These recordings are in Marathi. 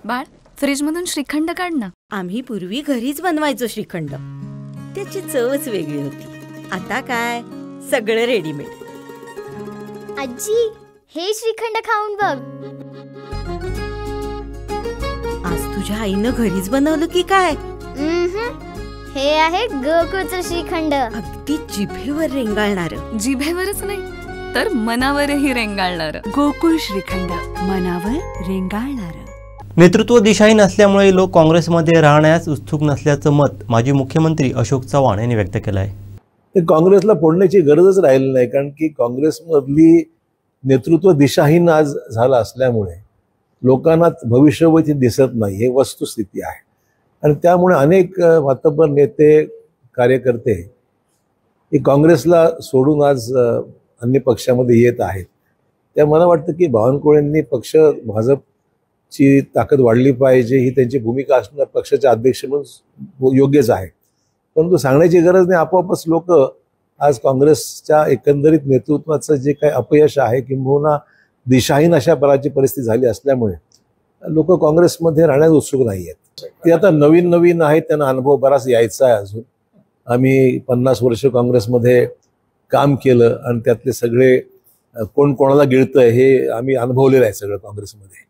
बाळ, फ्रीजमधून श्रीखंड काढ ना. आम्ही पूर्वी घरीच बनवायचो श्रीखंड. त्याची चवच वेगळी होती. आता काय सगळं रेडीमेड. आजी, हे श्रीखंड खाऊन बघ. आज तुझ्या आईनं घरीच बनवलं की काय? हे आहे गोकुळचं श्रीखंड. अगदी जिभेवर रेंगाळणार. जिभेवरच नाही तर मनावरही रेंगाळणार. गोकुळ श्रीखंड, मनावर रेंगाळणार. नेतृत्व दिशाहीन असल्यामुळे लोक काँग्रेसमध्ये राहण्यास उत्सुक नसल्याचं मत माजी मुख्यमंत्री अशोक चव्हाण यांनी व्यक्त केलं आहे. काँग्रेसला फोडण्याची गरजच राहिली नाही, कारण की काँग्रेसमधली नेतृत्व दिशाहीन आज झालं असल्यामुळे लोकांना भविष्यवती दिसत नाही, हे वस्तुस्थिती आहे. आणि त्यामुळे अनेक मातब्बर नेते कार्यकर्ते हे काँग्रेसला सोडून आज अन्य पक्षामध्ये येत आहेत. त्या मला वाटतं की बावनकुळेंनी पक्ष भाजपची ताकद वाढली पाहिजे ही त्यांची भूमिका असणं पक्षाचे अध्यक्ष म्हणून योग्यच आहे. परंतु सांगण्याची गरज नाही, आपोआपच लोक आज काँग्रेसच्या एकंदरीत नेतृत्वाचं जे काही अपयश आहे किंबहुना दिशाहीन अशा प्रकारची परिस्थिती झाली असल्यामुळे लोक काँग्रेसमध्ये राहण्यास उत्सुक नाही आहेत. ते आता नवीन आहेत, त्यांना अनुभव बराच यायचा आहे. अजून आम्ही 50 वर्ष काँग्रेसमध्ये काम केलं आणि त्यातले सगळे कोण कोणाला गिळतंय हे आम्ही अनुभवलेलं आहे सगळं काँग्रेसमध्ये.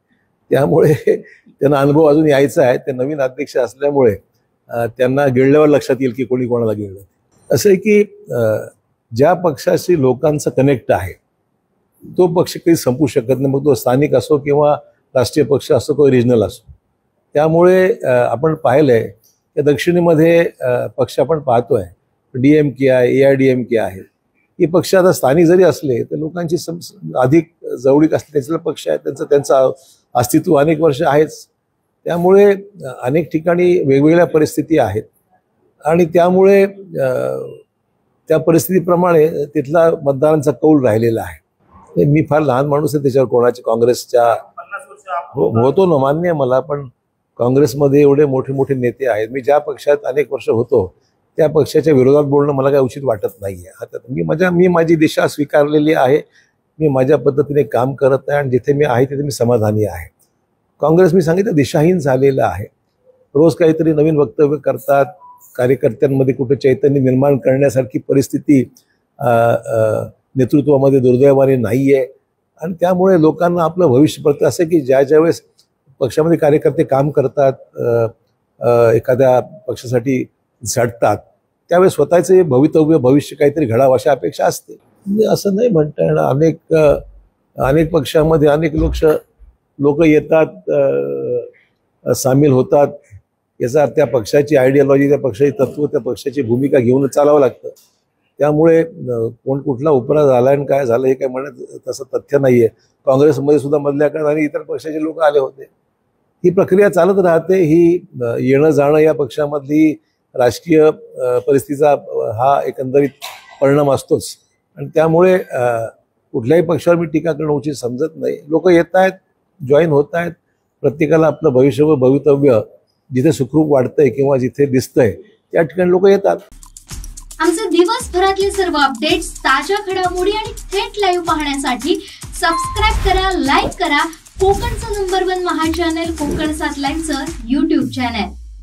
त्यामुळे त्यांना अनुभव अजून यायचा आहे. ते नवीन अध्यक्ष असल्यामुळे त्यांना गिळल्यावर लक्षात येईल की कोणी कोणाला गिळलं. असं आहे की ज्या पक्षाशी लोकांचं कनेक्ट आहे तो पक्ष काही संपू शकत नाही, मग तो स्थानिक असो किंवा राष्ट्रीय पक्ष असो किंवा रिजनल असो. त्यामुळे आपण पाहिलंय की दक्षिणेमध्ये पक्ष आपण पाहतोय, DMK आहे, AIDMK आहे. हे पक्ष आता स्थानिक जरी असले तर लोकांची अधिक जवळीक असते त्याचा पक्ष आहे, त्यांचं अस्तित्व अनेक वर्ष आहेच. त्यामुळे अनेक ठिकाणी वेगवेगळ्या परिस्थिती आहेत आणि त्यामुळे त्या परिस्थितीप्रमाणे तिथला मतदारांचा कौल राहिलेला आहे. मी फार लहान माणूस आहे त्याच्यावर कोणाच्या काँग्रेसच्या होतो ना, मान्य आहे मला, पण काँग्रेसमध्ये एवढे मोठे मोठे नेते आहेत. मी ज्या पक्षात अनेक वर्ष होतो त्या पक्षाच्या विरोधात बोलणं मला काही उचित वाटत नाहीये. आता मी माझी दिशा स्वीकारलेली आहे, मी माझ्या पद्धतीने काम करत आहे आणि जिथे मी आहे तिथे मी समाधानी आहे. काँग्रेस मी सांगितलं दिशाहीन झालेलं आहे. रोज काहीतरी नवीन वक्तव्य करतात, कार्यकर्त्यांमध्ये कुठे चैतन्य निर्माण करण्यासारखी परिस्थिती नेतृत्वामध्ये दुर्दैवाने नाही आहे. आणि त्यामुळे लोकांना आपलं भविष्य पडतं. असं की ज्या वेळेस पक्षामध्ये कार्यकर्ते काम करतात, एखाद्या पक्षासाठी झटतात, त्यावेळेस स्वतःचे भविष्य काहीतरी घडावं अशा अपेक्षा असते. असं नाही म्हणता येणार. अनेक पक्षामध्ये अनेक लोक येतात, सामील होतात. याचा त्या पक्षाची आयडियोलॉजी, त्या पक्षाची तत्व, त्या पक्षाची भूमिका घेऊन चालावं लागतं. त्यामुळे कोण कुठला उपरा झाला आणि काय झालं हे काय म्हणत तसं तथ्य नाहीये. काँग्रेसमध्ये सुद्धा मधल्या काळात आणि इतर पक्षाचे लोक आले होते. ही प्रक्रिया चालत राहते. ही येणं जाणं या पक्षामधली राजकीय परिस्थितीचा हा एकंदरीत परिणाम असतोच. आणि त्यामुळे कुठल्याही पक्षावर मी टीका करणं उचित समजत नाही. लोक येत आहेत, जॉईन होत आहेत. प्रत्येकाला आपलं भवितव्य जिथे सुखरूप वाटतंय किंवा जिथे दिसतंय त्या ठिकाणी लोक येतात. आमचे दिवसभरातले सर्व अपडेट्स, ताज्या घडामोडी आणि थेट लाईव्ह पाहण्यासाठी सबस्क्राईब करा, लाईक करा कोकणचं नंबर 1 महा चॅनल कोकण 7 लाईनचं YouTube चॅनल.